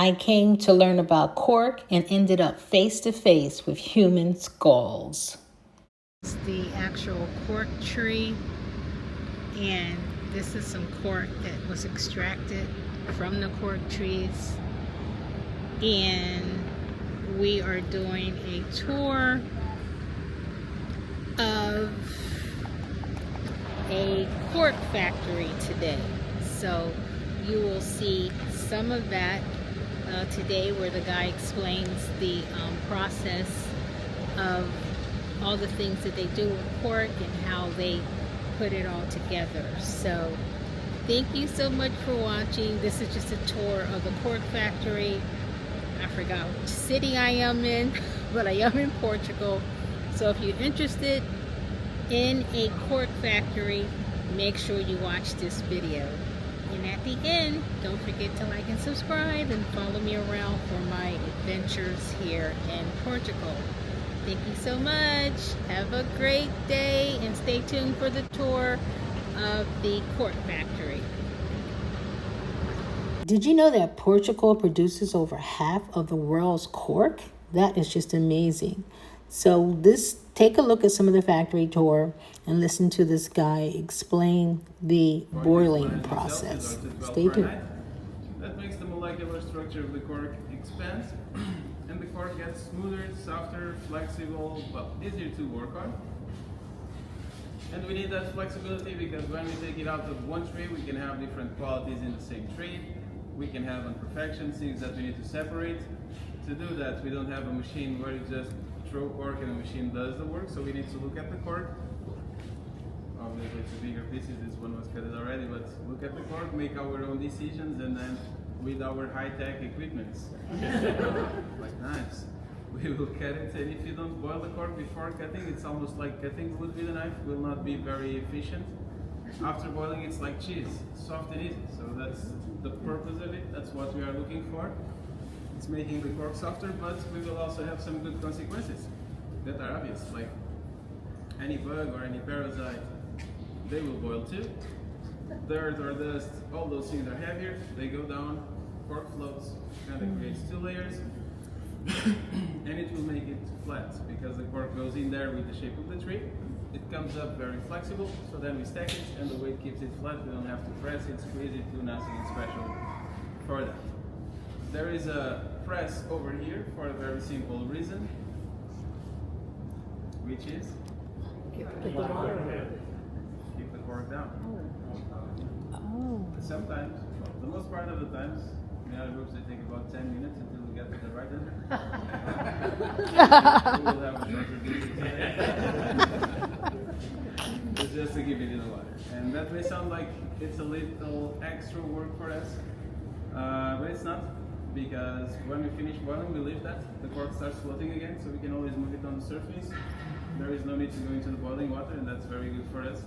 I came to learn about Cork and ended up face to face with human skulls. It's the actual cork tree, and this is some cork that was extracted from the cork trees. And we are doing a tour of a cork factory today. So you will see some of that today, where the guy explains the process of all the things that they do with cork and how they put it all together. So thank you so much for watching. This is just a tour of the cork factory. I forgot which city I am in, but I am in Portugal. So if you're interested in a cork factory, make sure you watch this video. And at the end, don't forget to like and subscribe and follow me around for my adventures here in Portugal. Thank you so much. Have a great day and stay tuned for the tour of the cork factory. Did you know that Portugal produces over half of the world's cork? That is just amazing. So take a look at some of the factory tour and listen to this guy explain the boiling process. Stay tuned. That makes the molecular structure of the cork expand, and the cork gets smoother, softer, flexible, well, easier to work on. And we need that flexibility because when we take it out of one tree, we can have different qualities in the same tree. We can have imperfections, things that we need to separate. To do that, we don't have a machine where you just throw cork and the machine does the work, so we need to look at the cork. Obviously it's a bigger pieces, this one was cut already, but look at the cork, make our own decisions, and then with our high-tech equipment, like knives, we will cut it. And if you don't boil the cork before cutting, it's almost like cutting wood with a knife, will not be very efficient. After boiling, it's like cheese, soft and easy, so that's the purpose of it, that's what we are looking for. It's making the cork softer, but we will also have some good consequences that are obvious, like any bug or any parasite, they will boil too. Dirt or dust, all those things are heavier, they go down, cork floats, kind of creates two layers, and it will make it flat, because the cork goes in there with the shape of the tree. It comes up very flexible, so then we stack it, and the weight keeps it flat. We don't have to press it, squeeze it, do nothing special for that. There is a press over here for a very simple reason, which is keep the cork down. Oh. Sometimes, well, the most part of the times, in other groups they take about 10 minutes until we get to the right answer. We will have a shorter video. It's just to give it in the water. And that may sound like it's a little extra work for us, but it's not. Because when we finish boiling, we leave that, the cork starts floating again, so we can always move it on the surface. There is no need to go into the boiling water, and that's very good for us.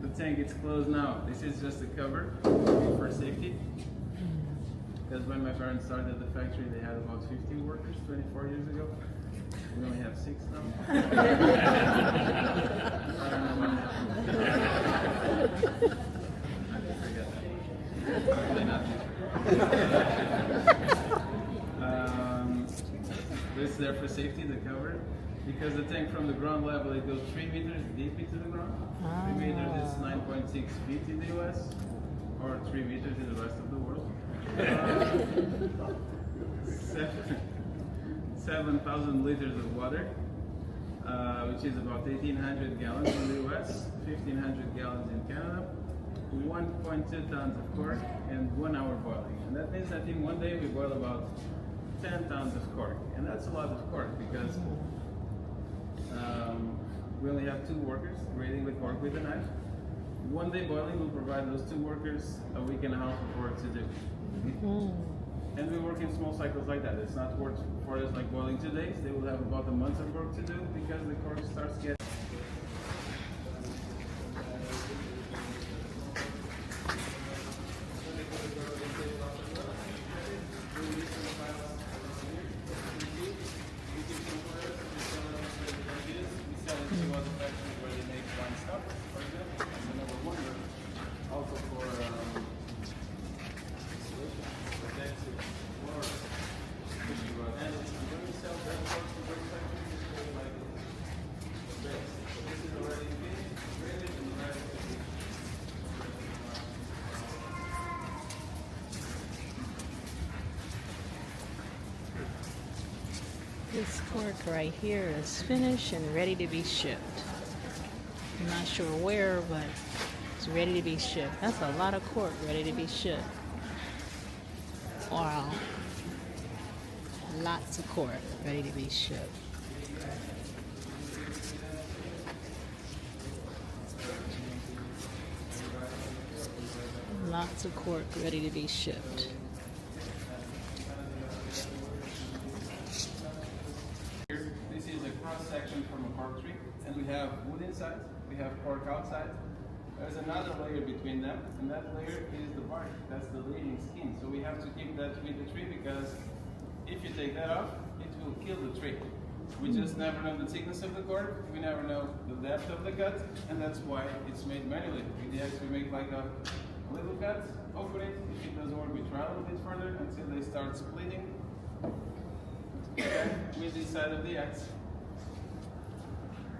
The tank is closed now. This is just a cover for safety. Because when my parents started the factory, they had about 50 workers 24 years ago. We only have 6 now. I don't know when that happened. This is there for safety, the cover, because the tank from the ground level, it goes 3 meters deep into the ground. 3 meters is 9.6 feet in the US, or 3 meters in the rest of the world. 7,000 liters of water, which is about 1,800 gallons in the US, 1,500 gallons in Canada. 1.2 tons of cork and 1 hour boiling, and that means that in one day we boil about 10 tons of cork, and that's a lot of cork because we only have 2 workers grating the cork with a knife. One day boiling will provide those 2 workers a week and a half of work to do. And we work in small cycles like that. It's not work for us like boiling 2 days. They will have about a month of work to do because the cork starts getting This cork right here is finished and ready to be shipped. I'm not sure where, but it's ready to be shipped. That's a lot of cork ready to be shipped. Wow. Lots of cork ready to be shipped. Lots of cork ready to be shipped. This is a cross section from a cork tree, and we have wood inside, we have cork outside. There's another layer between them, and that layer is the bark. That's the leading skin. So we have to keep that with the tree, because if you take that off, it will kill the tree. We just never know the thickness of the cork, we never know the depth of the cut, and that's why it's made manually. With the axe we make like a little cut, open it. If it doesn't work, we try a little bit further until they start splitting. With the side of the axe,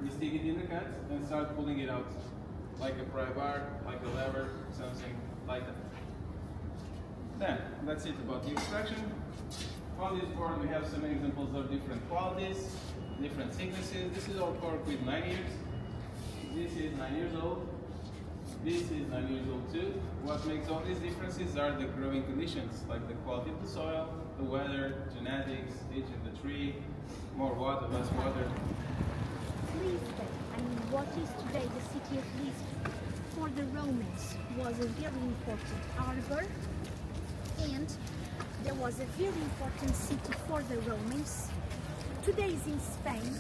we stick it in the cut and start pulling it out, like a pry bar, like a lever, something like that. Then, that's it about the extraction. On this board we have some examples of different qualities, different thicknesses. This is all cork with 9 years. This is 9 years old. This is 9 years old too. What makes all these differences are the growing conditions, like the quality of the soil, the weather, genetics, age of the tree, more water, less water. Lisbon, what is today the city of Lisbon, for the Romans was a very important harbor, and there was a very important city for the Romans. Today is in Spain,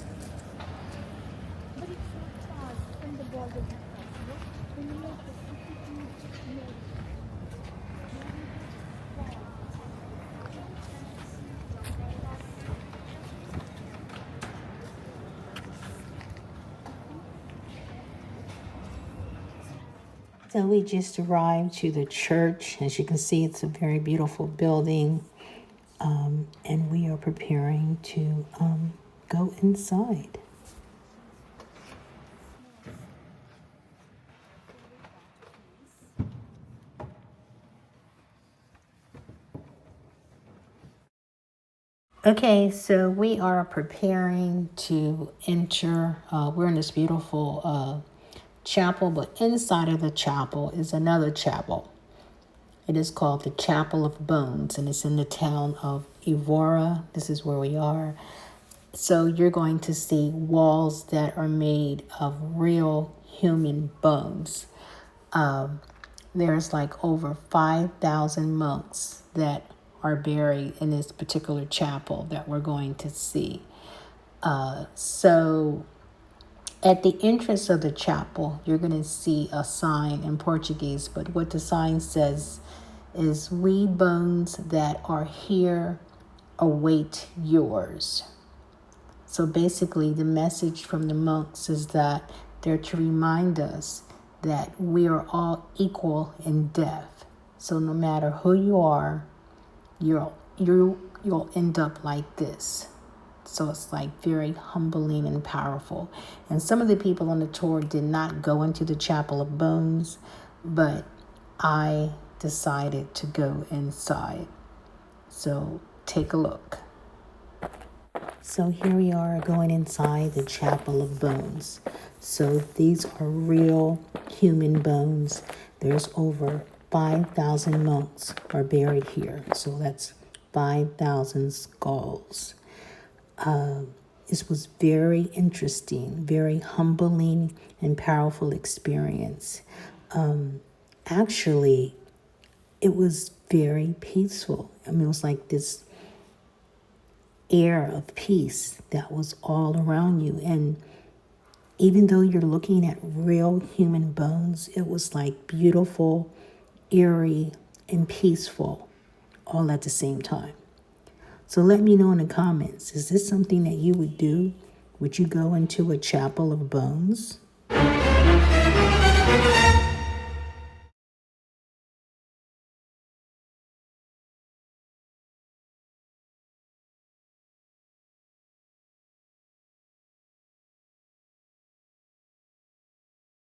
but it's not far from the border of Portugal. When you make the city make So we just arrived to the church. As you can see, it's a very beautiful building. And we are preparing to go inside. Okay, so we are preparing to enter. We're in this beautiful chapel, but inside of the chapel is another chapel. It is called the Chapel of Bones, and it's in the town of Evora. This is where we are. So you're going to see walls that are made of real human bones. There's like over 5,000 monks that are buried in this particular chapel that we're going to see. So at the entrance of the chapel, you're going to see a sign in Portuguese, but what the sign says is, "We bones that are here await yours." So basically, the message from the monks is that they're to remind us that we are all equal in death. So no matter who you are, you'll end up like this. So it's like very humbling and powerful. And some of the people on the tour did not go into the Chapel of Bones, but I decided to go inside. So take a look. So here we are going inside the Chapel of Bones. So these are real human bones. There's over 5,000 monks are buried here. So that's 5,000 skulls. This was very interesting, very humbling and powerful experience. Actually, it was very peaceful. I mean, it was like this air of peace that was all around you. And even though you're looking at real human bones, it was like beautiful, eerie, and peaceful all at the same time. So let me know in the comments, is this something that you would do? Would you go into a chapel of bones?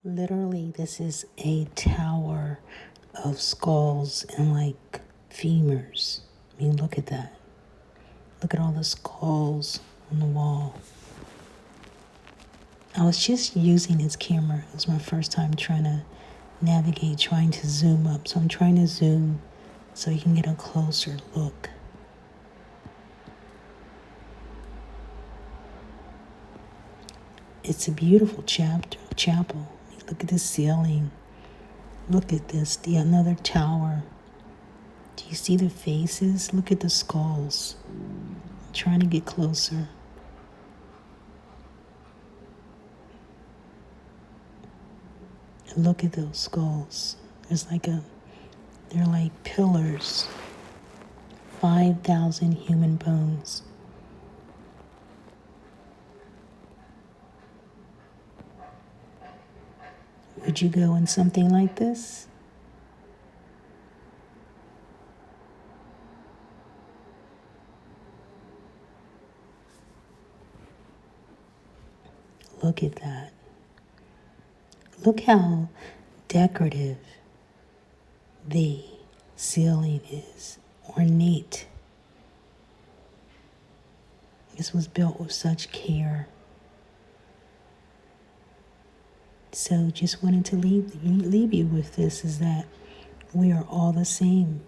Literally, this is a tower of skulls and like femurs. I mean, look at that. Look at all the skulls on the wall. I was just using his camera. It was my first time trying to navigate, trying to zoom up. So I'm trying to zoom so you can get a closer look. It's a beautiful chapel. Look at the ceiling. Look at this, another tower. Do you see the faces? Look at the skulls. I'm trying to get closer. And look at those skulls. They're like pillars. 5,000 human bones. Would you go in something like this? Look at that. Look how decorative the ceiling is, ornate. This was built with such care. So just wanted to leave you with this, is that we are all the same.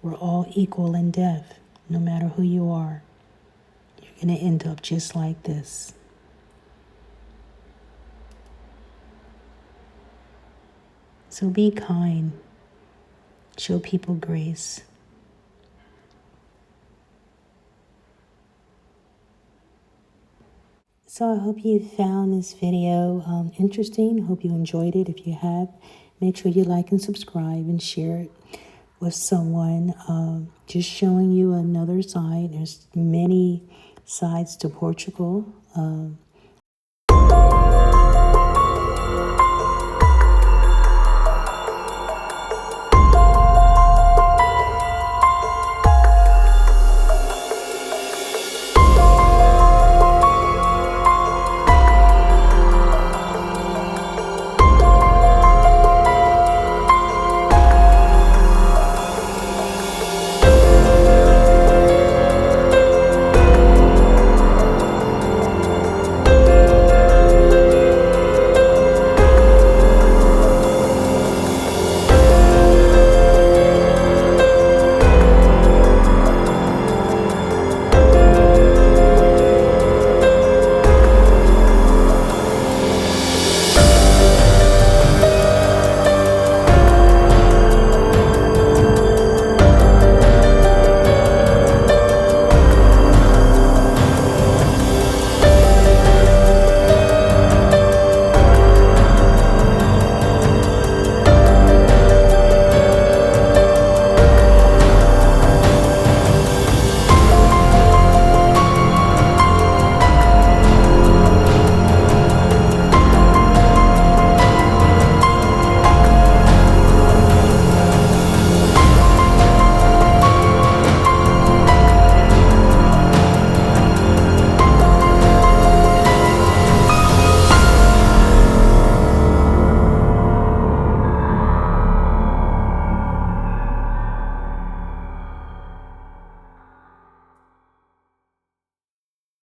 We're all equal in death, no matter who you are. You're going to end up just like this. So be kind. Show people grace. So I hope you found this video interesting. Hope you enjoyed it. If you have, make sure you like and subscribe and share it with someone. Just showing you another side. There's many sides to Portugal.